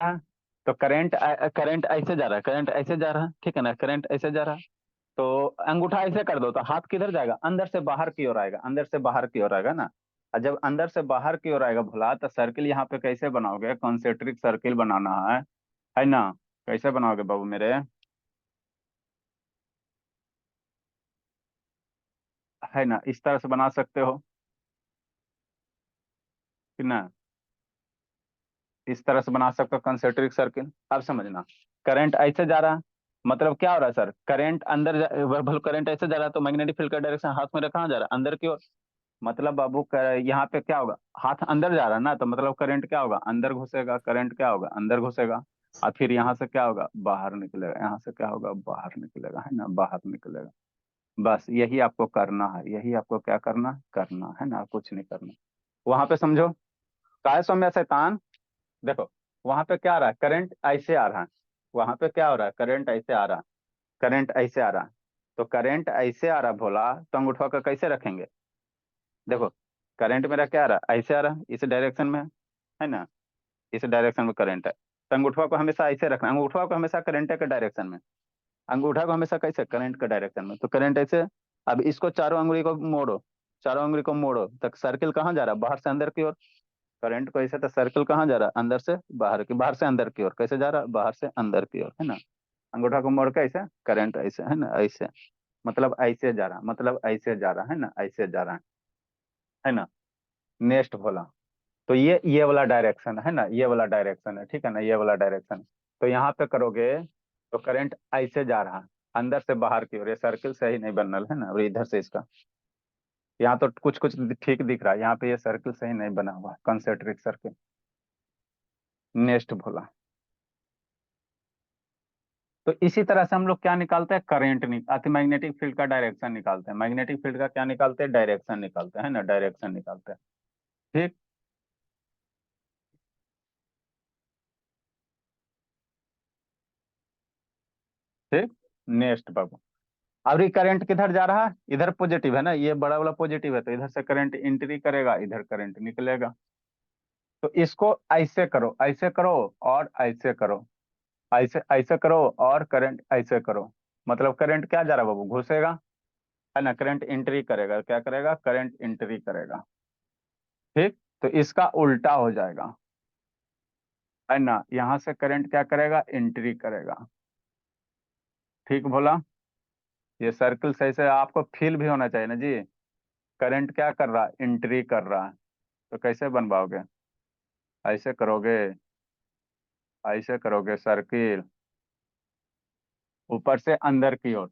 है तो current current ऐसे जा रहा है, करंट ऐसे जा रहा है, ठीक है ना, करंट ऐसे जा रहा है। तो अंगूठा ऐसे कर दो तो हाथ किधर जाएगा, अंदर से बाहर की ओर आएगा, अंदर से बाहर की ओर आएगा ना। और जब अंदर से बाहर की ओर आएगा भोला, तो सर्किल यहाँ पे कैसे बनाओगे, कॉन्सेंट्रिक सर्किल बनाना है ना। कैसे बनाओगे बाबू मेरे, है ना, इस तरह से बना सकते हो कि ना, इस तरह से बना सकते हो कंसेंट्रिक सर्किल। अब समझना, करंट ऐसे जा रहा है, मतलब क्या हो रहा है सर, करंट अंदर भले करंट ऐसे जा रहा है तो मैग्नेटिक फील्ड का डायरेक्शन हाथ में कहाँ जा रहा है, अंदर की ओर। मतलब बाबू यहाँ पे क्या होगा, हाथ अंदर जा रहा है ना, तो मतलब करंट क्या होगा, अंदर घुसेगा, करंट क्या होगा, अंदर घुसेगा। और फिर यहाँ से क्या होगा, बाहर निकलेगा, यहाँ से क्या होगा, बाहर निकलेगा, है ना, बाहर निकलेगा। बस यही आपको करना है, यही आपको क्या करना है ना, कुछ नहीं करना। वहां पे समझो, काय सौम्य शैतान, देखो वहां पे क्या आ रहा है, करंट ऐसे आ रहा है, वहां पे क्या हो रहा है, करंट ऐसे आ रहा है, करंट ऐसे आ रहा है। तो करंट ऐसे आ रहा भोला, तो अंगूठा का कैसे रखेंगे, देखो करंट मेरा क्या आ रहा है, ऐसे आ रहा है, इस डायरेक्शन में है ना, इस डायरेक्शन में करंट है। तो अंगूठा को हमेशा ऐसे रखना, अंगूठा को हमेशा करंट के डायरेक्शन में, अंगूठा को हमेशा कैसे, करंट के डायरेक्शन में, तो करंट ऐसे। अब इसको चारों उंगली को मोड़ो, चारों उंगली को मोड़ो, तक सर्किल कहाँ जा रहा है, बाहर से अंदर की ओर। करंट को ऐसे, तो सर्कल कहाँ जा रहा है, अंदर से बाहर की, बाहर से अंदर की ओर, कैसे जा रहा है, बाहर से अंदर की ओर, है ना। अंगूठा को मोड़ के ऐसे, करंट ऐसे, है ना, ऐसे, मतलब ऐसे जा रहा, मतलब ऐसे जा रहा है ना, ऐसे जा रहा है ना। नेक्स्ट बोला, तो ये वाला डायरेक्शन है ना, ये वाला डायरेक्शन है, ठीक है ना, ये वाला डायरेक्शन। तो यहाँ पे करोगे तो करंट ऐसे जा रहा, अंदर से बाहर की ओर, ये सर्किल सही नहीं बनल है ना, और इधर से इसका, यहाँ तो कुछ कुछ ठीक दिख रहा है, यहाँ पे ये सर्किल सही नहीं बना हुआ, कंसेंट्रिक सर्किल। नेक्स्ट बोला, तो इसी तरह से हम लोग क्या निकालते हैं, करंट अति मैग्नेटिक फील्ड का डायरेक्शन निकालते हैं, मैग्नेटिक फील्ड का क्या निकालते हैं, डायरेक्शन निकालते हैं, है ना, डायरेक्शन निकालते हैं। ठीक, ठीक। नेक्स्ट बाबू, अब ये करंट किधर जा रहा है, इधर पॉजिटिव है ना, ये बड़ा वाला पॉजिटिव है, तो इधर से करंट एंट्री करेगा, इधर करंट निकलेगा। तो इसको ऐसे करो, ऐसे करो, और ऐसे करो, ऐसे ऐसे करो, और करंट ऐसे करो। मतलब करंट क्या जा रहा है बाबू, घुसेगा, है ना, करंट एंट्री करेगा, क्या करेगा, करंट एंट्री करेगा। ठीक, तो इसका उल्टा हो जाएगा, है ना, यहां से करंट क्या करेगा, एंट्री करेगा। ठीक बोला, ये सर्कल सही से आपको फील भी होना चाहिए ना जी। करंट क्या कर रहा है, एंट्री कर रहा है, तो कैसे बन पाओगे, ऐसे करोगे, ऐसे करोगे सर्किल, ऊपर से अंदर की ओर।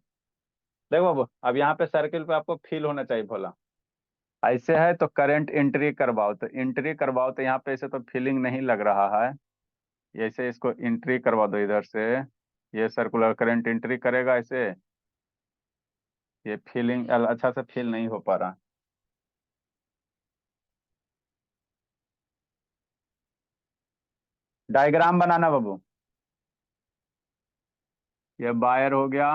देखो बाबू, अब यहाँ पे सर्किल पे आपको फील होना चाहिए भोला, ऐसे है तो करंट एंट्री करवाओ, तो एंट्री करवाओ, तो यहाँ पे ऐसे तो फीलिंग नहीं लग रहा है, ऐसे इसको एंट्री करवा दो इधर से, ये सर्कुलर करंट एंट्री करेगा ऐसे, ये फीलिंग अच्छा से फील नहीं हो पा रहा। डायग्राम बनाना बाबू, ये बायर हो गया।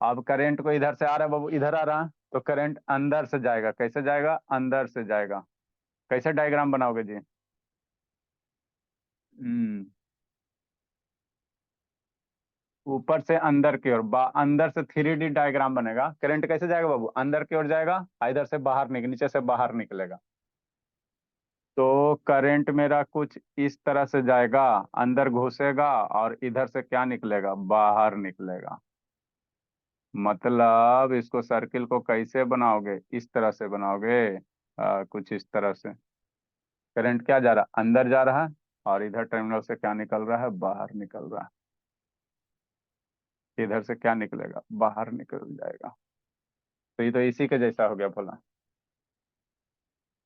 अब करंट को इधर से आ रहा है बाबू, इधर आ रहा है, तो करंट अंदर से जाएगा, कैसे जाएगा, अंदर से जाएगा। कैसे डायग्राम बनाओगे जी, हम्म, ऊपर से अंदर की ओर, अंदर से 3D डायग्राम बनेगा। करंट कैसे जाएगा बाबू, अंदर की ओर जाएगा, इधर से बाहर नीचे से बाहर निकलेगा। तो करंट मेरा कुछ इस तरह से जाएगा, अंदर घुसेगा, और इधर से क्या निकलेगा, बाहर निकलेगा। मतलब इसको सर्किल को कैसे बनाओगे, इस तरह से बनाओगे, कुछ इस तरह से। करंट क्या जा रहा, अंदर जा रहा है, और इधर टर्मिनल से क्या निकल रहा है, बाहर निकल रहा है, इधर से क्या निकलेगा, बाहर निकल जाएगा। तो ये तो इसी के जैसा हो गया भला,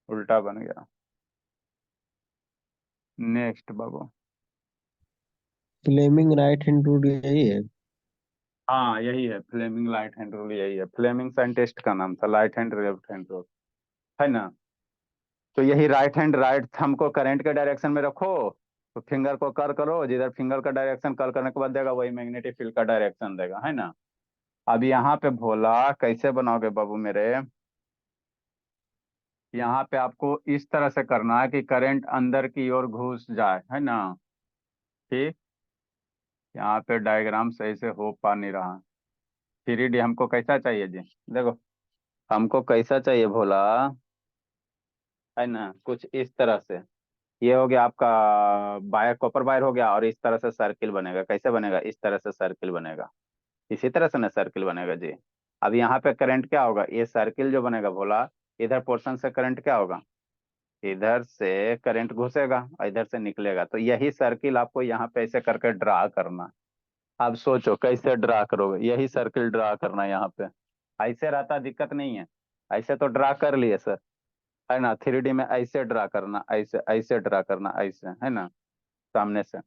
उल्टा बन गया। नेक्स्ट बाबू, फ्लेमिंग राइट हैंड रूल यही है। हाँ यही है, फ्लेमिंग लाइट हैंड रूल यही है, फ्लेमिंग साइंटिस्ट का नाम था, light hand left hand rule, है ना। तो यही राइट हैंड, राइट थंब को करंट के डायरेक्शन में रखो, तो फिंगर को कर करो, जिधर फिंगर का डायरेक्शन कर करने के बाद देगा, वही मैग्नेटिक फील्ड का डायरेक्शन देगा, है ना। अब यहाँ पे भोला कैसे बनाओगे बाबू मेरे, यहाँ पे आपको इस तरह से करना है कि करंट अंदर की ओर घुस जाए, है ना। ठीक। यहाँ पे डायग्राम सही से हो पा नहीं रहा। 3D हमको कैसा चाहिए जी? देखो, हमको कैसा चाहिए भोला, है ना, कुछ इस तरह से। ये हो गया आपका वायर, कॉपर वायर हो गया, और इस तरह से सर्किल बनेगा। कैसे बनेगा? इस तरह से सर्किल बनेगा। इसी तरह से ना सर्किल बनेगा जी। अब यहाँ पे करंट क्या होगा? ये सर्किल जो बनेगा भोला, इधर पोर्शन से करंट क्या होगा? इधर से करंट घुसेगा और इधर से निकलेगा। तो यही सर्किल आपको यहाँ पे ऐसे करके ड्रा करना। अब सोचो कैसे ड्रा करोगे? यही सर्किल ड्रा करना है यहाँ पे। ऐसे रहता दिक्कत नहीं है, ऐसे तो ड्रा कर लिए सर, है ना। 3D में ऐसे ड्रा करना, ऐसे ऐसे ड्रा करना, ऐसे, है ना, सामने से।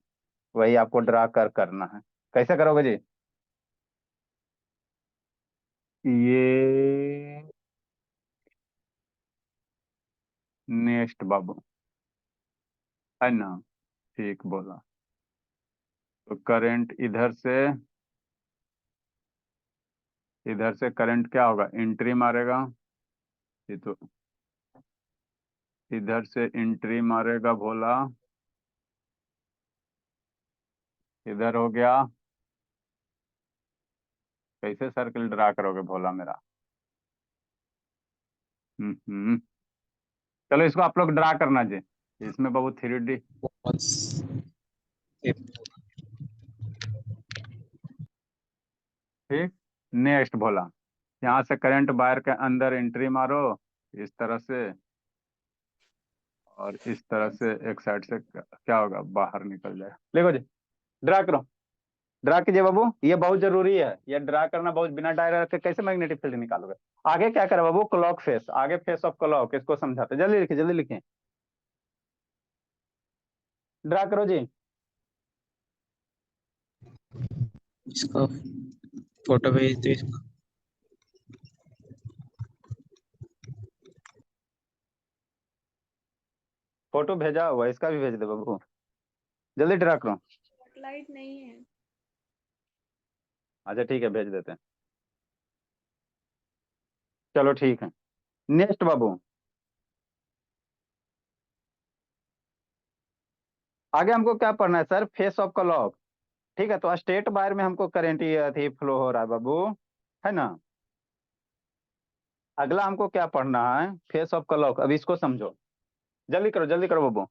वही आपको ड्रा करना है। कैसे करोगे जी? ये नेक्स्ट बाबू, है ना। ठीक बोला। तो करंट इधर से करंट क्या होगा? एंट्री मारेगा। ये तो इधर से एंट्री मारेगा भोला, इधर हो गया। कैसे सर्किल ड्रा करोगे भोला मेरा? हम्म। चलो इसको आप लोग ड्रा करना जी। इसमें बाबू 3D। बस ठीक। नेक्स्ट भोला, यहाँ से करंट वायर के अंदर एंट्री मारो, इस तरह से। और इस तरह से एक साइड से क्या होगा? बाहर निकल जाए। देखो जी, ड्रा करो। ड्रा कीजिए बाबू, ये बहुत जरूरी है, ये ड्रा करना बहुत। बिना डायग्राम के कैसे मैग्नेटिक फील्ड निकालोगे? आगे क्या करे बाबू? क्लॉक फेस, आगे फेस ऑफ क्लॉक, इसको समझाते। जल्दी लिखिए, जल्दी लिखिए। ड्रा करो जी। इसका फोटो भेज दो इसका। फोटो भेजा हुआ, इसका भी भेज दे बाबू। जल्दी ड्रा करो। लाइट नहीं है। अच्छा ठीक है, भेज देते हैं। चलो ठीक है। नेक्स्ट बाबू, आगे हमको क्या पढ़ना है सर? Face of clock. ठीक है, तो स्टेट वायर में हमको करंट ये थी फ्लो हो रहा है बाबू, है ना। अगला हमको क्या पढ़ना है? Face of clock. अब इसको समझो, जल्दी करो, जल्दी करो बाबू।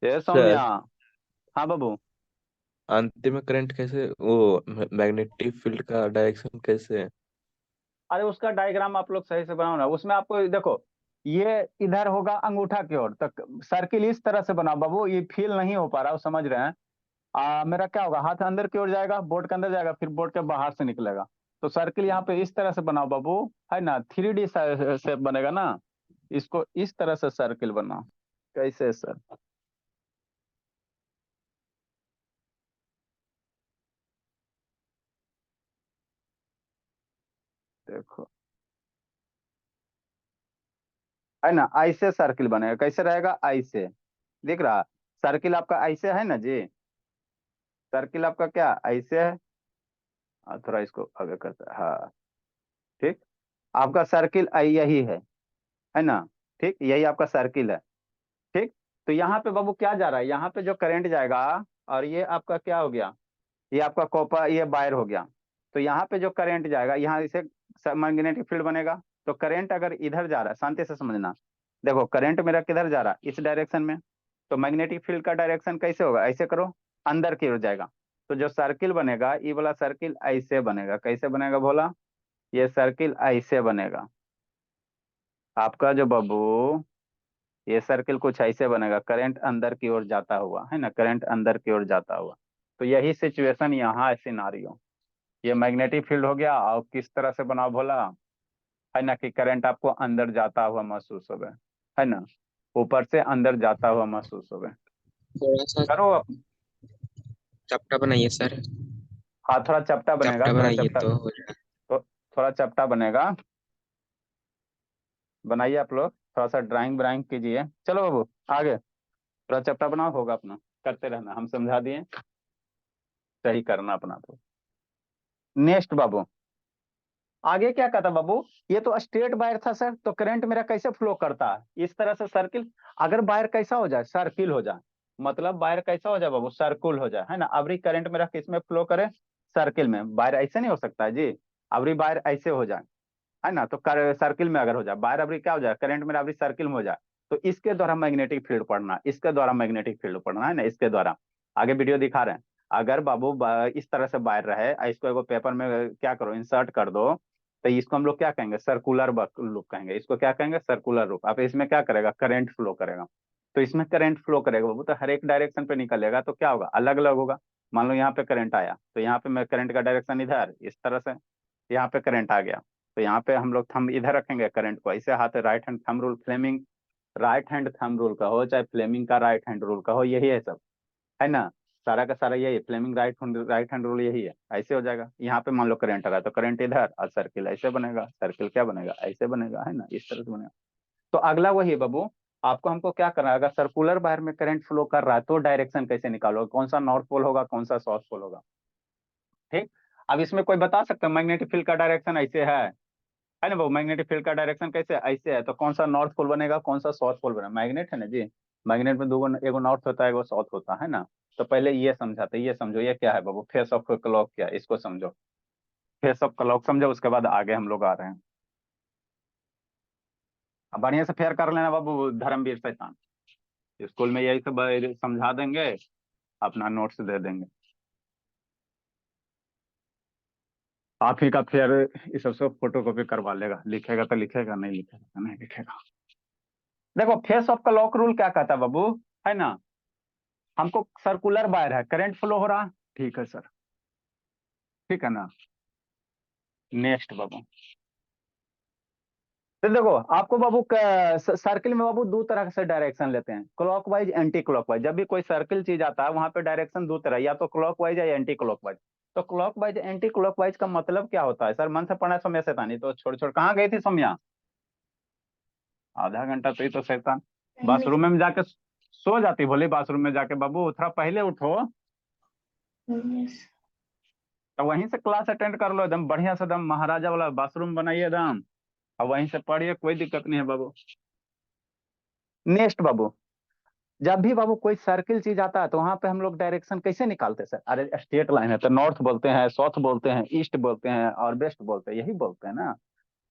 ये सर, सौम्या। हाँ बाबू। अंतिम में करंट कैसे, वो मैग्नेटिक फील्ड का डायरेक्शन कैसे है? अरे उसका डायग्राम आप लोग सही से बनाओ ना। उसमें आपको देखो, ये इधर होगा अंगूठा की ओर तक, सर्किल इस तरह से बनाओ बाबू। ये फील नहीं हो पा रहा, वो समझ रहे हैं। मेरा क्या होगा? हाथ अंदर की ओर जाएगा, बोर्ड के अंदर जाएगा, फिर बोर्ड के बाहर से निकलेगा। तो सर्किल यहाँ पे इस तरह से बनाओ बाबू, है ना। 3D शेप बनेगा ना। इसको इस तरह से सर्किल बनाओ। कैसे सर? देखो, है ना, ऐसे सर्किल बनेगा। कैसे रहेगा? ऐसे। दिख रहा? सर्किल आपका ऐसे है ना जी। सर्किल आपका क्या ऐसे है? थोड़ा इसको आगे करते हैं, हाँ। ठीक। आपका सर्किल यही है ना। ठीक, यही आपका सर्किल है। ठीक। तो यहाँ पे बाबू क्या जा रहा है? यहाँ पे जो करंट जाएगा, और ये आपका क्या हो गया? ये आपका कॉपर, ये वायर हो गया। तो यहाँ पे जो करंट जाएगा, यहाँ इसे मैग्नेटिक फील्ड बनेगा। तो करंट अगर इधर जा रहा है, शांति से समझना। देखो करंट मेरा किधर जा रहा है? इस डायरेक्शन में। तो मैग्नेटिक फील्ड का डायरेक्शन कैसे होगा? ऐसे करो, अंदर की ओर जाएगा। तो जो सर्किल बनेगा, ये वाला सर्किल ऐसे बनेगा। कैसे बनेगा भोला? ये सर्किल ऐसे बनेगा आपका जो बाबू। ये सर्किल कुछ ऐसे बनेगा, करंट अंदर की ओर जाता हुआ, है ना, करंट अंदर की ओर जाता हुआ। तो यही सिचुएशन यहाँ है, सिनारियो। ये मैग्नेटिक फील्ड हो गया, और किस तरह से बना भोला, है ना, कि करंट आपको अंदर जाता हुआ महसूस होगा, है ना, ऊपर से अंदर जाता हुआ महसूस होगा। थोड़ा सा करो अब। चपटा बनाइए सर। हाँ, थोड़ा चपटा बनेगा, चपटा थोड़ा बनाइए चपटा। तो हो जाएगा। तो थोड़ा चपटा बनेगा। बनाइए आप लोग, थोड़ा सा ड्राइंग ब्राइंग कीजिए। चलो बाबू आगे, थोड़ा चपटा बनाओ, होगा अपना। करते रहना, हम समझा दिए, सही करना अपना। तो नेक्स्ट बाबू, आगे क्या कहता बाबू, ये तो स्ट्रेट वायर था सर, तो करंट मेरा कैसे फ्लो करता है इस तरह से सर्किल। अगर वायर कैसा हो जाए, सर्किल हो जाए, मतलब वायर कैसा हो जाए बाबू, सर्कुल हो जाए, है ना। अबरी करंट मेरा किस में फ्लो करे, सर्किल में। वायर ऐसे नहीं हो सकता है जी, अबरी वायर ऐसे हो जाए, है ना, तो सर्किल में अगर हो जाए वायर, अबरी क्या हो जाए, करंट मेरा अबरी सर्किल में हो जाए, तो इसके द्वारा मैग्नेटिक फील्ड पढ़ना, इसके द्वारा मैग्नेटिक फील्ड पढ़ना, है ना, इसके द्वारा। आगे वीडियो दिखा रहे हैं। अगर बाबू इस तरह से वायर रहे, इसको एगो पेपर में क्या करो, इंसर्ट कर दो, तो इसको हम लोग क्या कहेंगे, सर्कुलर लूप कहेंगे, इसको क्या कहेंगे, सर्कुलर लूप। अब इसमें क्या करेगा, करंट फ्लो करेगा, तो इसमें करंट फ्लो करेगा बाबू, तो हर एक डायरेक्शन पे निकलेगा, तो क्या होगा, अलग अलग होगा। मान लो यहाँ पे करंट आया, तो यहाँ पे मैं करंट का डायरेक्शन इधर इस तरह से, यहाँ पे करंट आ गया, तो यहाँ पे हम लोग थंब इधर रखेंगे करंट को, ऐसे हाथ right hand thumb rule, Fleming right hand thumb rule का हो, चाहे फ्लेमिंग का राइट हैंड रूल का हो, यही है सब, है ना। सारा का सारा यही है, फ्लेमिंग राइट हैंड रूल यही है, ऐसे हो जाएगा। यहाँ पे मान लो करंट आ रहा है, तो करंट इधर, और सर्किल ऐसे बनेगा, सर्किल क्या बनेगा, ऐसे बनेगा, है ना, इस तरह से बनेगा। तो अगला वही है बाबू, आपको हमको क्या करना है, अगर सर्कुलर वायर में करंट फ्लो कर रहा है, तो डायरेक्शन कैसे निकालोगे, कौन सा नॉर्थ पोल होगा, कौन सा साउथ पोल होगा। ठीक। अब इसमें कोई बता सकता है मैग्नेटिक फील्ड का डायरेक्शन ऐसे है ना बाबू, मैग्नेटिक फील्ड का डायरेक्शन कैसे ऐसे है, तो कौन सा नॉर्थ पोल बनेगा, कौन सा साउथ पोल बनेगा, मैग्नेट है ना जी। मैग्नेट में दो, एगो नॉर्थ होता है, एगो साउथ होता है ना। तो पहले ये समझाते, ये समझो ये क्या है बाबू, फेस ऑफ क्लॉक क्या है, इसको समझो। फेस ऑफ क्लॉक समझो, उसके बाद आगे हम लोग आ रहे हैं। अब बढ़िया से फेयर कर लेना बाबू, धर्मवीर शैतान, स्कूल में यही सब समझा देंगे, अपना नोट्स दे देंगे। आप ही का फेयर इस सबसे फोटो कॉपी करवा लेगा, लिखेगा तो लिखेगा, नहीं लिखेगा तो नहीं लिखेगा। देखो फेस ऑफ क्लॉक रूल क्या कहता है बाबू, है ना, हमको सर्कुलर वायर है, करंट फ्लो हो रहा, ठीक है सर, ठीक है ना। नेक्स्ट बाबू, तो देखो आपको बाबू सर्किल में बाबू दो तरह से डायरेक्शन लेते हैं, क्लॉकवाइज एंटी क्लॉकवाइज। जब भी कोई सर्किल चीज आता है, वहां पे डायरेक्शन दो तरह, या तो क्लॉकवाइज या एंटी क्लॉकवाइज। तो क्लॉकवाइज एंटी क्लॉकवाइज का मतलब क्या होता है सर, मन से पढ़ना समय शैतानी, तो छोड़ छोड़ कहाँ गई थी सौम्या, आधा घंटा तो ही तो शैतान, बाथरूम में जाके सो जाती, भोले बाथरूम में जाके बाबू थोड़ा पहले उठो, तो वहीं से क्लास अटेंड कर लो, एकदम बढ़िया से, एकदम महाराजा वाला बाथरूम बनाइए एकदम, और वहीं से पढ़िए, कोई दिक्कत नहीं है बाबू। नेक्स्ट बाबू, जब भी बाबू कोई सर्किल चीज आता है, तो वहां पे हम लोग डायरेक्शन कैसे निकालते हैं सर, अरे स्ट्रेट लाइन है तो नॉर्थ बोलते हैं, साउथ बोलते हैं, ईस्ट बोलते हैं, और वेस्ट बोलते हैं, यही बोलते हैं ना,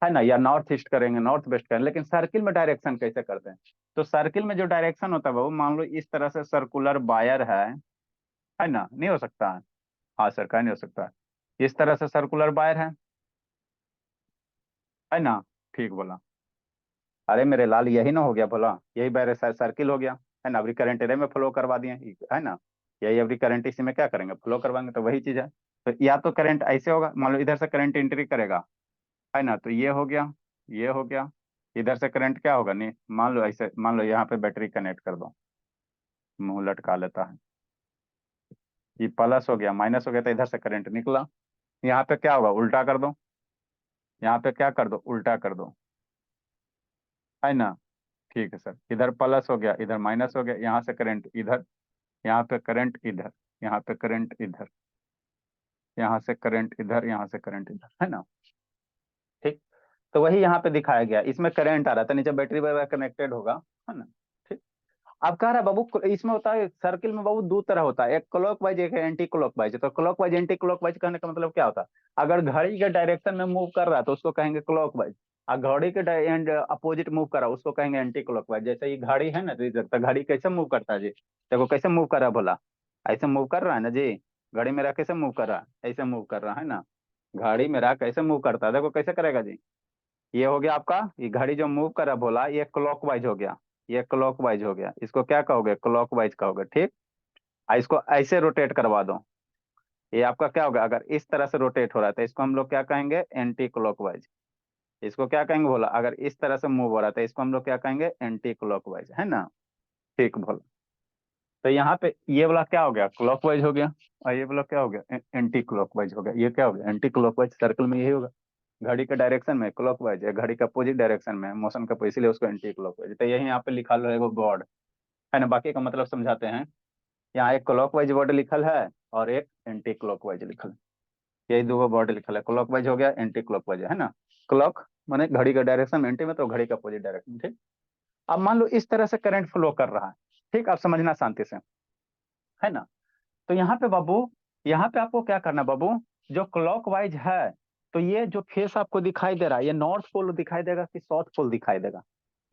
है ना, या नॉर्थ ईस्ट करेंगे, नॉर्थ वेस्ट करेंगे, लेकिन सर्किल में डायरेक्शन कैसे करते हैं। तो सर्किल में जो डायरेक्शन होता है बाबू, मान लो इस तरह से सर्कुलर वायर है ना, नहीं हो सकता है, हाँ सर क्या नहीं हो सकता है, इस तरह से सर्कुलर वायर है ना, ठीक बोला। अरे मेरे लाल, यही ना हो गया भला, यही वायर सर्किल हो गया, है ना, अभी करंट इधर में फ्लो करवा दिए, है ना, यही अभी करंट इसी में क्या करेंगे, फ्लो करवाएंगे, तो वही चीज है। तो या तो करंट ऐसे होगा, मान लो इधर से करंट एंट्री करेगा, है ना, तो ये हो गया, ये हो गया, इधर से करंट क्या होगा, नहीं मान लो ऐसे, मान लो यहाँ पे बैटरी कनेक्ट कर दो, मुंह लटका लेता है, ये प्लस हो गया, माइनस हो गया, तो इधर से करंट निकला, यहाँ पे क्या होगा, उल्टा कर दो, यहाँ पे क्या कर दो, उल्टा कर दो, है ना, ठीक है सर, इधर प्लस हो गया, इधर माइनस हो गया, यहाँ से करंट इधर, यहाँ पे करंट इधर, यहाँ पे करंट इधर, यहाँ से करंट इधर, यहाँ से करंट इधर, है ना, ठीक। तो वही यहाँ पे दिखाया गया, इसमें करंट आ रहा था, नीचे बैटरी वगैरह कनेक्टेड होगा, है ना, ठीक। अब कह रहा है बाबू, इसमें होता है सर्किल में बाबू दो तरह होता है, एक क्लॉक वाइज, एक एंटी क्लॉक वाइज। तो clock wise anti clock wise कहने का मतलब क्या होता है, अगर घड़ी के डायरेक्शन में मूव कर रहा है तो उसको कहेंगे क्लॉक वाइज, और घड़ी के एंड अपोजिट मूव कर रहा है उसको कहेंगे एंटी क्लॉक वाइज। जैसे ये घड़ी है ना, तो घड़ी कैसे मूव करता है जी, देखो कैसे मूव कर रहा है भोला, ऐसे मूव कर रहा है ना जी, घड़ी मेरा कैसे मूव कर रहा है, ऐसे मूव कर रहा है ना, घड़ी मेरा कैसे मूव करता है, देखो कैसे करेगा जी, ये हो गया आपका, ये घड़ी जो मूव कर रहा बोला, ये क्लॉकवाइज हो गया, ये क्लॉकवाइज हो गया, इसको क्या कहोगे, क्लॉकवाइज कहोगे, ठीक। इसको ऐसे रोटेट करवा दो, ये आपका क्या होगा, अगर इस तरह से रोटेट हो रहा है, तो इसको हम लोग क्या कहेंगे, एंटी क्लॉकवाइज। इसको क्या कहेंगे बोला, अगर इस तरह से मूव हो रहा था, इसको हम लोग क्या कहेंगे, एंटी क्लॉकवाइज, है ना, ठीक बोला। तो यहाँ पे ये वाला क्या हो गया, क्लॉकवाइज हो गया, और ये वाला क्या हो गया, एंटी क्लॉकवाइज हो गया, ये क्या हो गया, एंटी क्लॉकवाइज। सर्कल में यही होगा, घड़ी के डायरेक्शन में क्लॉकवाइज है, घड़ी का अपोजिट डायरेक्शन में मोशन का, इसलिए उसको एंटी क्लॉकवाइज। तो यही यहाँ पे लिखा रहेगा गॉड, है ना, बाकी का मतलब समझाते हैं। यहाँ एक क्लॉकवाइज वर्ड लिखल है, और एक एंटी क्लॉकवाइज लिखल है, यही दो बॉडी लिखल है, क्लॉकवाइज हो गया, एंटी क्लॉकवाइज है ना। क्लॉक माने घड़ी का डायरेक्शन, एंटी में तो घड़ी का अपोजिट डायरेक्शन, ठीक। अब मान लो इस तरह से करंट फ्लो कर रहा है, ठीक, आप समझना शांति से, है ना। तो यहाँ पे बाबू, यहाँ पे आपको क्या करना है बाबू, जो क्लॉकवाइज है, तो ये जो फेस आपको दिखाई दे रहा है, ये नॉर्थ पोल दिखाई देगा कि साउथ पोल दिखाई देगा?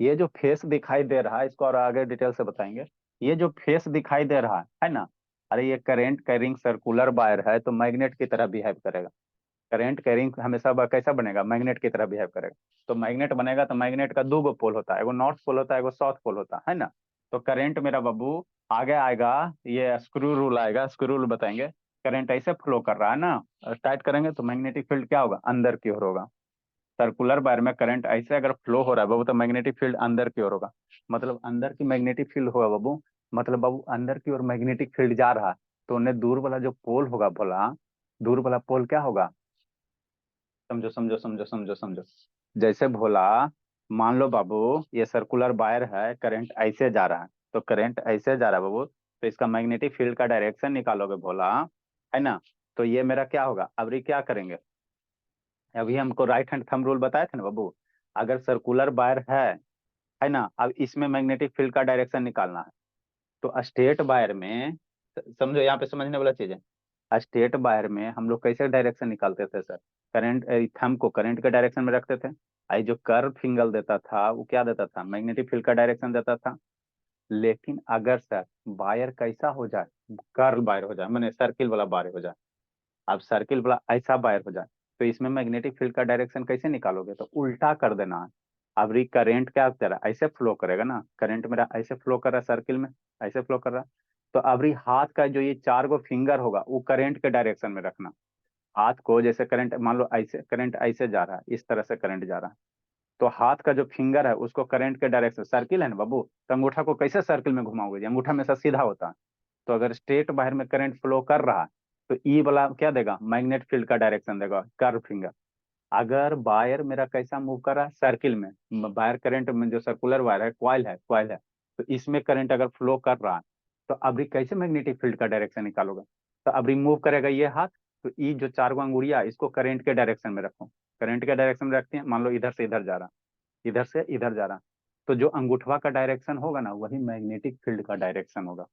ये जो फेस दिखाई दे रहा है, इसको और आगे डिटेल से बताएंगे। ये जो फेस दिखाई दे रहा है ना, अरे ये करंट कैरिंग सर्कुलर वायर है, तो मैग्नेट की तरह बिहेव करेगा। करंट कैरिंग हमेशा कैसा बनेगा, मैग्नेट की तरह बिहेव करेगा। तो मैग्नेट बनेगा तो मैग्नेट का दो गो पोल होता है, एगो नॉर्थ पोल होता है, एगो साउथ पोल होता है ना। तो करंट मेरा बाबू आगे आएगा, ये स्क्रू रूल आएगा, स्क्रू रूल बताएंगे। करंट ऐसे फ्लो कर रहा है ना, टाइट करेंगे तो मैग्नेटिक फील्ड क्या होगा, अंदर की ओर होगा। सर्कुलर वायर में करंट ऐसे अगर फ्लो हो रहा है बाबू, तो मैग्नेटिक फील्ड अंदर की ओर होगा। मतलब अंदर की मैग्नेटिक फील्ड होगा बाबू, मतलब बाबू अंदर की ओर मैग्नेटिक फील्ड जा रहा है, तो उन्हें दूर वाला जो पोल होगा भोला, दूर वाला पोल क्या होगा, समझो समझो समझो समझो समझो। जैसे भोला, मान लो बाबू ये सर्कुलर वायर है, करंट ऐसे जा रहा है, तो करंट ऐसे जा रहा है बाबू, तो इसका मैग्नेटिक फील्ड का डायरेक्शन निकालोगे भोला, है ना। तो ये मेरा क्या होगा, अभी क्या करेंगे, अभी हमको राइट हैंड थंब रूल बताए थे ना बाबू। अगर सर्कुलर वायर है ना, अब इसमें मैग्नेटिक फील्ड का डायरेक्शन निकालना है, तो स्ट्रेट वायर में, समझो यहाँ पे समझने वाला चीज है, स्ट्रेट वायर में हम लोग कैसे डायरेक्शन निकालते थे सर, करंट, थंब को करंट के डायरेक्शन में रखते थे, आई जो कर्व फिंगल देता था वो क्या देता था, मैग्नेटिक फील्ड का डायरेक्शन देता था। लेकिन अगर सर वायर कैसा हो जाए, कर्व वायर हो जाए, मैंने सर्किल वाला वायर हो जाए, अब सर्किल वाला ऐसा वायर हो जाए, तो इसमें मैग्नेटिक फील्ड का डायरेक्शन कैसे निकालोगे, तो उल्टा कर देना है। अब री करंट क्या कर रहा है, ऐसे फ्लो करेगा ना, करंट मेरा ऐसे फ्लो कर रहा है सर्किल में, ऐसे फ्लो कर रहा है। तो अब री हाथ का जो ये चार गो फिंगर होगा, वो करंट के डायरेक्शन में रखना। हाथ को जैसे करंट मान लो ऐसे, करंट ऐसे जा रहा है, इस तरह से करंट जा रहा है, तो हाथ का जो फिंगर है उसको करंट के डायरेक्शन, सर्किल है ना बाबू, तो अंगूठा को कैसे सर्किल में घुमाओगे, अंगूठा में से सीधा होता है। तो अगर स्ट्रेट बाहर में करंट फ्लो कर रहा है, तो ई वाला क्या देगा, मैग्नेट फील्ड का डायरेक्शन देगा, कर्व फिंगर। अगर वायर मेरा कैसा मूव कर रहा है, सर्किल में, वायर करंट में जो सर्कुलर वायर है, क्वाइल है, तो इसमें करंट अगर फ्लो कर रहा है, तो अभी कैसे मैग्नेटिक फील्ड का डायरेक्शन निकालोगे, तो अभी मूव करेगा ये हाथ, तो ई जो चार गो अंगुड़िया इसको करंट के डायरेक्शन में रखो, करंट के डायरेक्शन में रखते हैं, मान लो इधर से इधर जा रहा, इधर से इधर जा रहा, तो जो अंगूठवा का डायरेक्शन होगा ना, वही मैग्नेटिक फील्ड का डायरेक्शन होगा।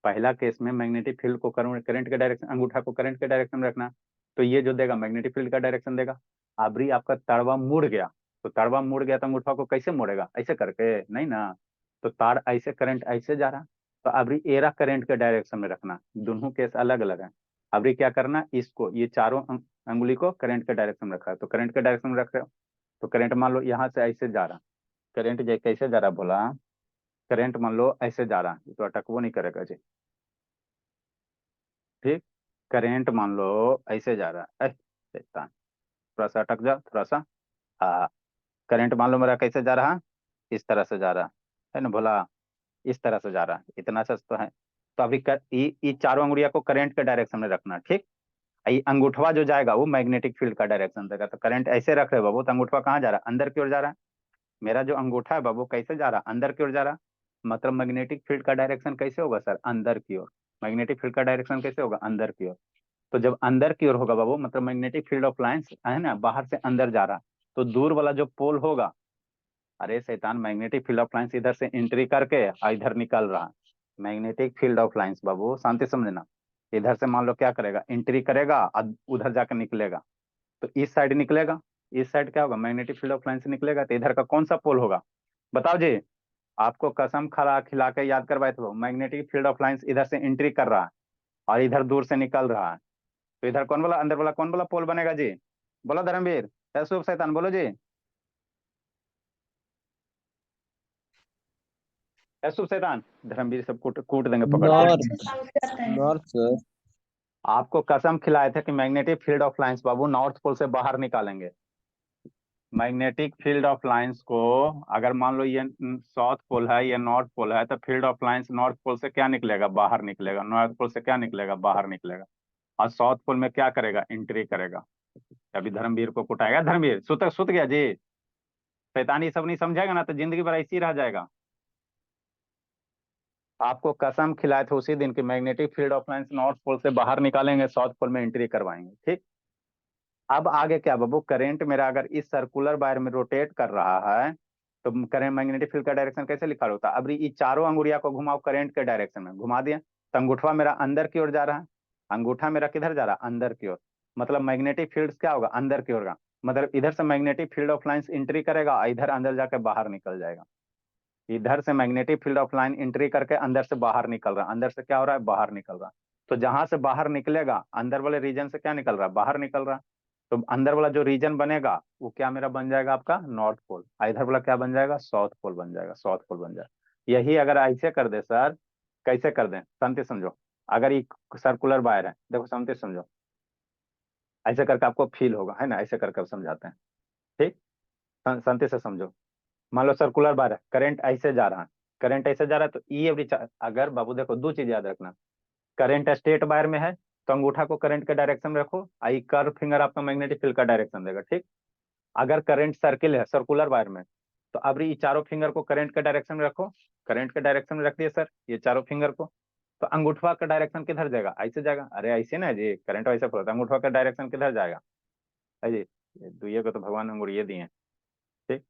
पहला केस में मैग्नेटिक फील्ड को करंट के डायरेक्शन, अंगूठा को करंट के डायरेक्शन में रखना, तो ये जो देगा मैग्नेटिक फील्ड का डायरेक्शन देगा। अबरी आपका तड़वा मुड़ गया, तो तड़वा मुड़ गया तो अंगूठा को कैसे मोड़ेगा, ऐसे करके नहीं ना, तो तार ऐसे, करंट ऐसे जा रहा, तो अबरी एरा करंट के डायरेक्शन में रखना, दोनों केस अलग अलग है। अबरी क्या करना, इसको ये चारों अंगुली को करंट के डायरेक्शन में रखा है, तो करंट के डायरेक्शन में रख रहे हो, तो करंट मान लो यहाँ से ऐसे जा रहा, करंट जैसे कैसे जा रहा बोला, करंट मान लो ऐसे जा रहा है, तो अटकवो नहीं करेगा जी, ठीक। करंट मान लो ऐसे जा रहा है, शैतान, थोड़ा सा अटक जा थोड़ा सा। हाँ, करंट मान लो मेरा कैसे जा रहा, इस तरह से जा रहा है ना भोला, इस तरह से जा रहा है, इतना सच तो है। तो अभी ये चारों अंगुड़िया को करंट के डायरेक्शन में रखना, ठीक। ये अंगूठवा जो जाएगा वो मैग्नेटिक फील्ड का डायरेक्शन देगा, तो करंट ऐसे रख रहे हो बाबू, तो अंगूठवा कहाँ जा रहा है, अंदर की ओर जा रहा है। मेरा जो अंगूठा है बाबू कैसे जा रहा, अंदर की ओर जा रहा, मतलब मैग्नेटिक फील्ड का डायरेक्शन कैसे होगा सर, अंदर की ओर। मैग्नेटिक फील्ड का डायरेक्शन कैसे होगा, अंदर की ओर। तो जब अंदर की ओर होगा बाबू, मतलब मैग्नेटिक फील्ड ऑफ लाइंस है ना, बाहर से अंदर जा रहा, तो दूर वाला जो पोल होगा, अरे शैतान, मैग्नेटिक फील्ड ऑफ लाइंस इधर से एंट्री करके और इधर निकल रहा है। मैग्नेटिक फील्ड ऑफ लाइंस बाबू शांति समझना, इधर से मान लो क्या करेगा, एंट्री करेगा और उधर जाकर निकलेगा, तो इस साइड निकलेगा, इस साइड क्या होगा, मैग्नेटिक फील्ड ऑफ लाइंस निकलेगा, तो इधर का कौन सा पोल होगा, बताओ जी। आपको कसम खा खिला के याद करवाए थे, मैग्नेटिक फील्ड ऑफ लाइंस इधर से एंट्री कर रहा है और इधर दूर से निकल रहा है, तो इधर कौन वाला, अंदर वाला कौन वाला पोल बनेगा जी, बोलो धर्मवीर, या शुभ शैतान, बोलो जी, या शुभ शैतान। धर्मवीर सब कूट कूट देंगे पकड़ के। North, north sir. आपको कसम खिलाए थे कि मैग्नेटिक फील्ड ऑफ लाइंस बाबू नॉर्थ पोल से बाहर निकालेंगे। मैग्नेटिक फील्ड ऑफ लाइंस को, अगर मान लो ये साउथ पोल है, ये नॉर्थ पोल है, तो field of lines north pole से क्या निकलेगा, बाहर निकलेगा, नॉर्थ पोल से क्या निकलेगा, बाहर निकलेगा, और साउथ पोल में क्या करेगा, एंट्री करेगा। अभी धर्मवीर को कुटाएगा, धर्मवीर सुत गया जी, शैतानी सब नहीं समझेगा ना तो जिंदगी भर ऐसी रह जाएगा। आपको कसम खिलाए थे उसी दिन की magnetic field of lines north pole से बाहर निकालेंगे, साउथ पोल में एंट्री करवाएंगे, ठीक। अब आगे क्या बाबू, करंट मेरा अगर इस सर्कुलर वायर में रोटेट कर रहा है तो करंट मैग्नेटिक फील्ड का डायरेक्शन कैसे लिखा होता है। अब ये चारों अंगुलिया को घुमाओ करंट के डायरेक्शन में, घुमा दिया तो अंगूठा मेरा अंदर की ओर जा रहा है, अंगूठा मेरा किधर जा रहा है, अंदर की ओर। मतलब मैग्नेटिक फील्ड क्या होगा, अंदर की ओर का। मतलब इधर से magnetic field of lines entry करेगा, इधर अंदर जाकर बाहर निकल जाएगा। इधर से magnetic field of line entry करके अंदर से बाहर निकल रहा है, अंदर से क्या हो रहा है, बाहर निकल रहा है। तो जहां से बाहर निकलेगा अंदर वाले रीजन से क्या निकल रहा है, बाहर निकल रहा है। तो अंदर वाला जो रीजन बनेगा वो क्या मेरा बन जाएगा, आपका नॉर्थ पोल। इधर वाला क्या बन जाएगा, साउथ पोल बन जाएगा, साउथ पोल बन जाएगा। यही अगर ऐसे कर दे सर, कैसे कर दें शांति समझो। अगर ये सर्कुलर वायर है, देखो शांति समझो, ऐसे करके आपको फील होगा, है ना, ऐसे करके समझाते हैं। ठीक, शांति से समझो। मान लो सर्कुलर बार है, करंट ऐसे जा रहा है, करंट ऐसे जा रहा है तो ई एवरी, अगर बाबू देखो दो चीज याद रखना, करंट स्ट्रेट बार में है तो अंगूठा को करंट के डायरेक्शन में रखो, आई कर्व फिंगर आपका मैग्नेटिक फील्ड का डायरेक्शन देगा। ठीक, अगर करंट सर्किल है सर्कुलर वायर में तो अब ये चारों फिंगर को करंट के डायरेक्शन में रखो, करंट के डायरेक्शन में रख दिए सर ये चारों फिंगर को, तो अंगूठा का डायरेक्शन किधर जाएगा, ऐसे जाएगा। अरे ऐसे ना जी, करंट ऐसे फ्लो होता है, अंगूठा का डायरेक्शन किधर जाएगा, है जी, ये दुइये को तो भगवान ने अंगूर ये दिए हैं। ठीक,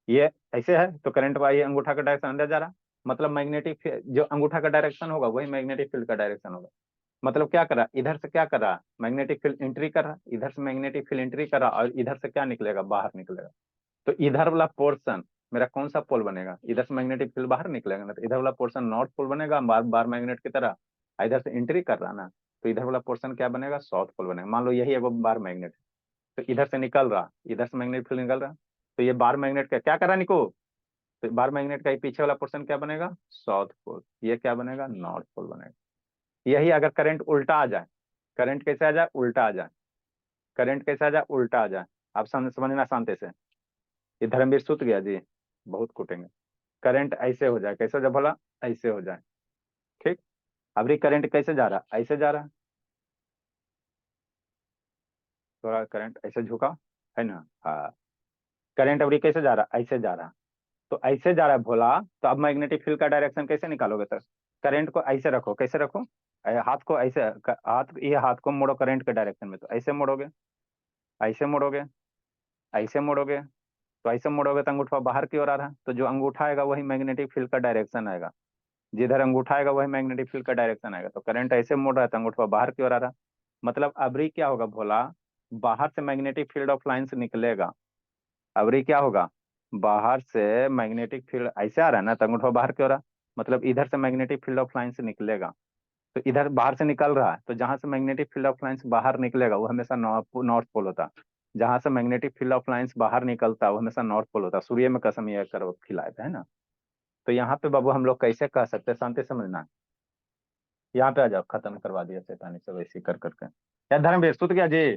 ये ऐसे है तो करंट वाई अंगूठा का डायरेक्शन अंदर जा रहा, मतलब मैग्नेटिक जो अंगूठा का डायरेक्शन होगा वही मैग्नेटिक फील्ड का डायरेक्शन होगा। मतलब क्या कर रहा, इधर से क्या कर रहा, मैग्नेटिक फील्ड एंट्री कर रहा, इधर से मैग्नेटिक फील्ड एंट्री कर रहा और इधर से क्या निकलेगा, बाहर निकलेगा। तो इधर वाला पोर्शन मेरा कौन सा पोल बनेगा, इधर से मैग्नेटिक फील्ड बाहर निकलेगा ना, तो इधर वाला पोर्शन नॉर्थ पोल बनेगा, बार बार मैग्नेट की तरह इधर से एंट्री कर रहा ना, तो इधर वाला पोर्शन क्या बनेगा, साउथ पोल बनेगा। मान लो यही एगो बार मैग्नेट है तो इधर से निकल रहा, इधर से मैग्नेटिक फील्ड निकल रहा, तो ये बार मैग्नेट का क्या कर रहा निको, तो बार मैग्नेट का ये पीछे वाला पोर्शन क्या बनेगा, साउथ पोल, ये क्या बनेगा, नॉर्थ पोल बनेगा। यही अगर करंट उल्टा आ जाए, करंट कैसे आ जाए, उल्टा आ जाए, करंट कैसे आ जाए, उल्टा आ जाए। आप समझना शांति से, ये धर्मवीर सुत गया जी, बहुत कूटेंगे। करंट ऐसे हो जाए, कैसे हो जाए भला, ऐसे हो जाए। ठीक, अब ये करंट कैसे जा रहा, ऐसे जा रहा है, थोड़ा करंट ऐसे झुका, है ना, हाँ। करंट अब ये कैसे जा रहा, ऐसे जा रहा, तो ऐसे जा रहा है भोला, तो अब मैग्नेटिक फील्ड का डायरेक्शन कैसे निकालोगे सर, करंट को ऐसे रखो, कैसे रखो, हाथ को ऐसे, हाथ, ये हाथ को मोड़ो करंट के डायरेक्शन में, तो ऐसे मोड़ोगे, ऐसे मोड़ोगे, ऐसे मोड़ोगे, तो ऐसे मोड़ोगे तो अंगूठा बाहर की ओर आ रहा है, तो जो अंगूठा आएगा वही मैग्नेटिक फील्ड का डायरेक्शन आएगा, जिधर अंगूठा आएगा वही मैग्नेटिक फील्ड का डायरेक्शन आएगा। तो करंट ऐसे मोड़ रहा है तो अंगूठा बाहर की ओर आ रहा है। मतलब अबरी क्या होगा भोला, बाहर से मैग्नेटिक फील्ड ऑफ लाइंस निकलेगा, अबरी क्या होगा, बाहर से मैग्नेटिक फील्ड ऐसे आ रहा है ना तो अंगूठा बाहर की ओर आ, मतलब इधर से मैग्नेटिक फील्ड ऑफ लाइंस निकलेगा, तो इधर बाहर से निकल रहा है, तो जहां से मैग्नेटिक फील्ड ऑफ लाइंस बाहर निकलेगा वो हमेशा नॉर्थ पोल होता है। जहां से मैग्नेटिक फील्ड ऑफ लाइंस बाहर निकलता है वो हमेशा नॉर्थ पोल होता है। सूर्य में कसम ये कर खिलाए थे, है ना। तो यहाँ पे बाबू हम लोग कैसे कह सकते हैं, शांति समझना, यहाँ पे आ जाओ, खत्म करवा दिया शैतानी सब ऐसे कर करके। या धर्मवीर सुत गया जी,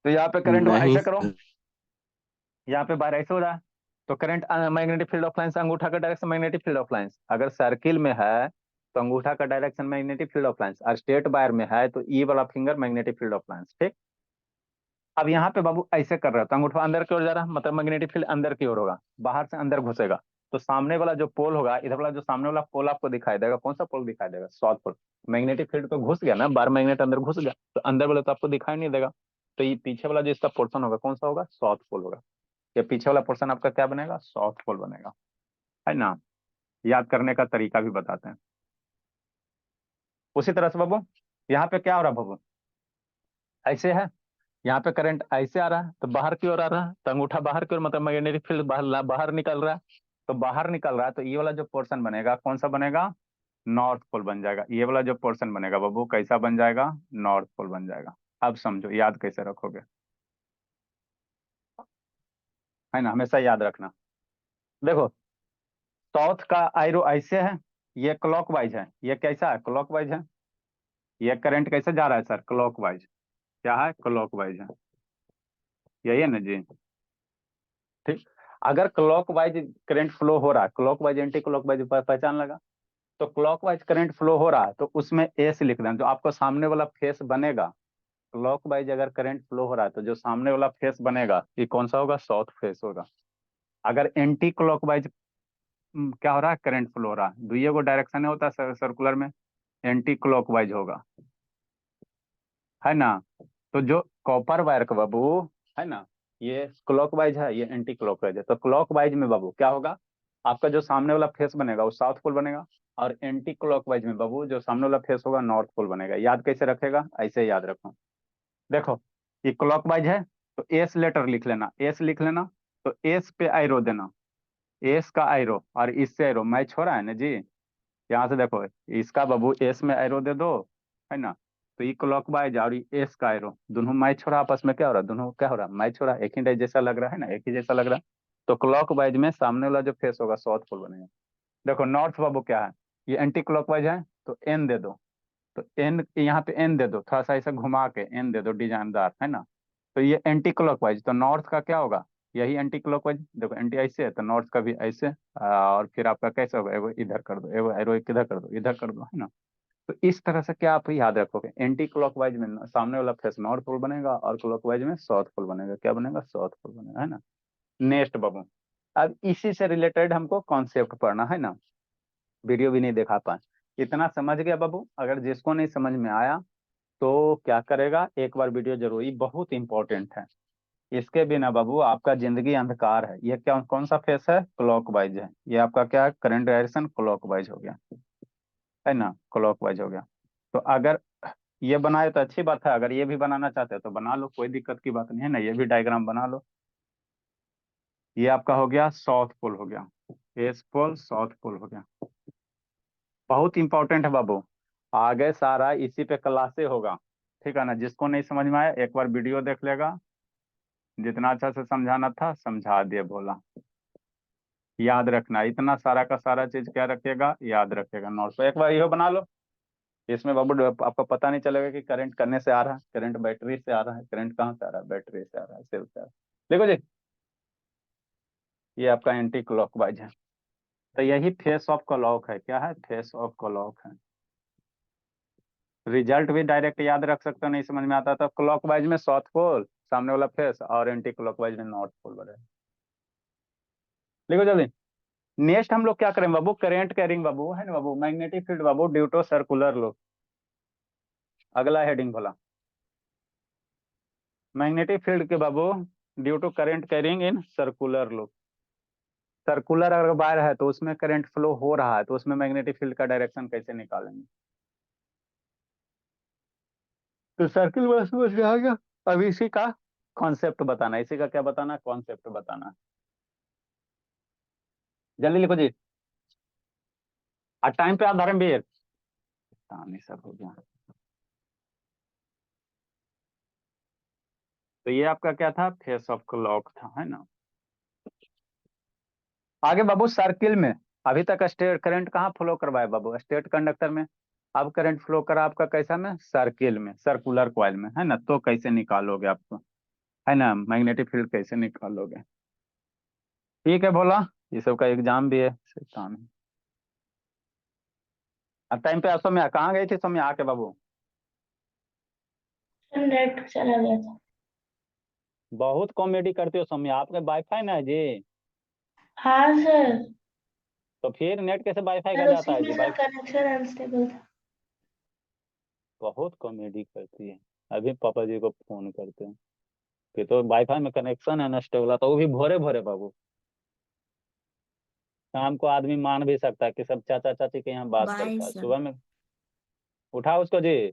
तो यहाँ पे करंट नहीं ऐसे करो, यहाँ पे बाहर ऐसे हो रहा है, तो current magnetic field of lines, अंगूठा का direction magnetic field of lines, अगर सर्किल में है तो अंगूठा का direction magnetic field of lines, और स्ट्रेट वायर में है तो ई वाला finger magnetic field of lines. ठीक, अब यहाँ पे बाबू ऐसे कर रहा है तो अंगूठा अंदर की ओर जा रहा है, मतलब मैग्नेटिक फील्ड अंदर की ओर होगा, बाहर से अंदर घुसेगा, तो सामने वाला जो पोल होगा, इधर वाला जो सामने वाला पोल आपको दिखाई देगा, कौन सा पोल दिखाई देगा, साउथ पोल। मैग्नेटिक फील्ड तो घुस गया ना, बार मैग्नेट अंदर घुस गया, तो अंदर वाला तो आपको दिखाई नहीं देगा, तो ये पीछे वाला जो इसका पोर्शन होगा कौन सा होगा, साउथ पोल होगा। ये पीछे वाला पोर्शन आपका क्या बनेगा, साउथ पोल बनेगा, है ना। याद करने का तरीका भी बताते हैं उसी तरह से बाबू। यहाँ पे क्या हो रहा है बाबू, ऐसे है, यहाँ पे करंट ऐसे आ रहा है तो बाहर की ओर आ रहा है, तो अंगूठा बाहर की ओर, मतलब मैग्नेटिक फील्ड बाहर बाहर निकल रहा है, तो बाहर निकल रहा है तो ये वाला जो पोर्शन बनेगा कौन सा बनेगा, नॉर्थ पोल बन जाएगा। ये वाला जो पोर्शन बनेगा बाबू कैसा बन जाएगा, नॉर्थ पोल बन जाएगा। अब समझो याद कैसे रखोगे, है ना, हमेशा याद रखना। देखो साउथ का आयरो ऐसे है, ये क्लॉकवाइज है, ये कैसा है, क्लॉकवाइज है। ये करंट कैसे जा रहा है सर, क्लॉकवाइज, क्या है, क्लॉकवाइज है, यही है ना जी। ठीक, अगर क्लॉकवाइज करंट फ्लो हो रहा है, क्लॉकवाइज एंटी क्लॉकवाइज पहचान लगा, तो क्लॉकवाइज करंट फ्लो हो रहा है तो उसमें एस लिख देना, जो आपको सामने वाला फेस बनेगा, क्लॉकवाइज अगर करंट फ्लो हो रहा है तो जो सामने वाला फेस बनेगा ये कौन सा होगा, साउथ फेस होगा। अगर एंटी क्लॉकवाइज क्या हो रहा है, करंट फ्लो हो रहा है, दुइये को डायरेक्शन होता है सर्कुलर में, एंटी क्लॉकवाइज होगा, है ना। तो जो कॉपर वायर का बाबू, है ना, ये क्लॉकवाइज है, ये एंटी क्लॉकवाइज है। तो क्लॉकवाइज में बाबू क्या होगा, आपका जो सामने वाला फेस बनेगा वो साउथ पोल बनेगा, और एंटी क्लॉकवाइज में बाबू जो सामने वाला फेस होगा नॉर्थ पोल बनेगा। याद कैसे रखेगा, ऐसे याद रखो। देखो ये क्लॉकवाइज है तो एस लेटर लिख लेना, एस लिख लेना, तो एस पे एरो देना, एस का एरो और इससे एरो मैच हो रहा है ना जी। यहाँ से देखो, इसका बाबू एस में एरो दे दो, है ना, तो ये क्लॉकवाइज और ये एस का एरो दोनों मैच हो रहा है, आपस में क्या हो रहा है, दोनों क्या हो रहा है, मैच हो रहा है, एक ही जैसा लग रहा है ना, एक ही जैसा लग रहा है। तो क्लॉकवाइज में सामने वाला जो फेस होगा साउथ पोल बनेगा। देखो नॉर्थ बाबू क्या है, ये एंटी क्लॉकवाइज है, तो एन दे दो, तो एन यहाँ पे एन दे दो, थोड़ा सा ऐसा घुमा के एन दे दो डिजाइनदार, है ना। तो ये एंटी क्लॉकवाइज, तो नॉर्थ का क्या होगा, यही एंटी क्लॉकवाइज। देखो एंटी ऐसे है तो नॉर्थ का भी ऐसे, और फिर आपका कैसे होगा, एगो इधर कर दो, एगो एरो किधर कर दो, इधर कर दो, है ना। तो इस तरह से क्या आप याद रखोगे, एंटी क्लॉकवाइज में सामने वाला फेस नॉर्थ पोल बनेगा और क्लॉकवाइज में साउथ पोल बनेगा। क्या बनेगा, साउथ पोल बनेगा, है ना। नेक्स्ट बाबू, अब इसी से रिलेटेड हमको कॉन्सेप्ट पढ़ना है ना, वीडियो भी नहीं दिखा पाए। इतना समझ गया बाबू, अगर जिसको नहीं समझ में आया तो क्या करेगा, एक बार वीडियो जरूर, ये बहुत इंपॉर्टेंट है। इसके बिना बाबू आपका जिंदगी अंधकार है। ये क्या, कौन सा फेस है, क्लॉकवाइज है, ये आपका क्या है, करंट डायरेक्शन क्लॉकवाइज हो गया, है ना, क्लॉकवाइज हो गया। तो अगर ये बनाए तो अच्छी बात है, अगर ये भी बनाना चाहते हो तो बना लो, कोई दिक्कत की बात नहीं है ना, ये भी डायग्राम बना लो। ये आपका हो गया साउथ पोल हो गया, एस पोल साउथ पोल हो गया, बहुत इंपॉर्टेंट है बाबू। आगे सारा इसी पे क्लासे होगा, ठीक है ना। जिसको नहीं समझ में आया एक बार वीडियो देख लेगा, जितना अच्छा से समझाना था समझा दिए बोला। याद रखना, इतना सारा का सारा चीज क्या रखेगा, याद रखेगा नोट पे। एक बार यो बना लो, इसमें बाबू आपको पता नहीं चलेगा कि करंट करने से आ रहा है, करंट बैटरी से आ रहा है, करंट कहाँ से आ रहा है, बैटरी से आ रहा है, सेल से आ रहा है। देखो जी, ये आपका एंटी क्लॉकवाइज है, तो यही फेस ऑफ क्लॉक है। क्या है, फेस ऑफ क्लॉक है। रिजल्ट भी डायरेक्ट याद रख सकते हो, नहीं समझ में आता तो क्लॉकवाइज में साउथ पोल सामने वाला फेस, और एंटी क्लॉकवाइज में नॉर्थ पोल बने। देखो जल्दी, नेक्स्ट हम लोग क्या करें बाबू, करेंट कैरिंग बाबू, है ना बाबू, मैग्नेटिक फील्ड बाबू ड्यू टू सर्कुलर लूप। अगला हेडिंग बोला, मैग्नेटिक फील्ड के बाबू due to current carrying in circular loop. Circular अगर वायर है तो उसमें करंट फ्लो हो रहा है, तो उसमें मैग्नेटिक फील्ड का डायरेक्शन कैसे निकालेंगे। तो सर्किल बस समझ में आ गया। अब इसी का कॉन्सेप्ट बताना, इसी का क्या बताना, कॉन्सेप्ट बताना। जल्दी लिखो जी, और टाइम पे आप धर्मवीर, तानी सब हो गया। तो ये आपका क्या था, फेस ऑफ क्लॉक था, है ना। आगे बाबू सर्किल में, अभी तक स्टेट करंट कहाँ फ्लो करवाए बाबू, स्टेट कंडक्टर में। अब करंट फ्लो करा आपका कैसा में, सर्किल में, सर्कुलर कॉइल में, है ना। तो कैसे निकालोगे आपको, है ना, मैग्नेटिक फील्ड कैसे निकालोगे। ठीक है बोला, ये सब का एग्जाम भी है, शैतान है। अब टाइम पे आप सौम्या कहाँ गई थी, सौम्या आके बाबू। नेट चला गया था। बहुत कॉमेडी करते हो सौम्या, आपका वाईफाई ना है जी। हाँ सर, तो फिर नेट कैसे वाईफाई का सर जाता उसी है में जी, सर वाई कनेक्शन अनस्टेबल था। बहुत कॉमेडी करती है। अभी पापा जी को फोन करते हैं कि तो वाईफाई में कनेक्शन है अनस्टेबल, तो वो भी भोरे भोरे बाबू। शाम को आदमी मान भी सकता है कि सब चाचा चाची के यहाँ बात बाय करता है, सर। सुबह में उठा उसको जी।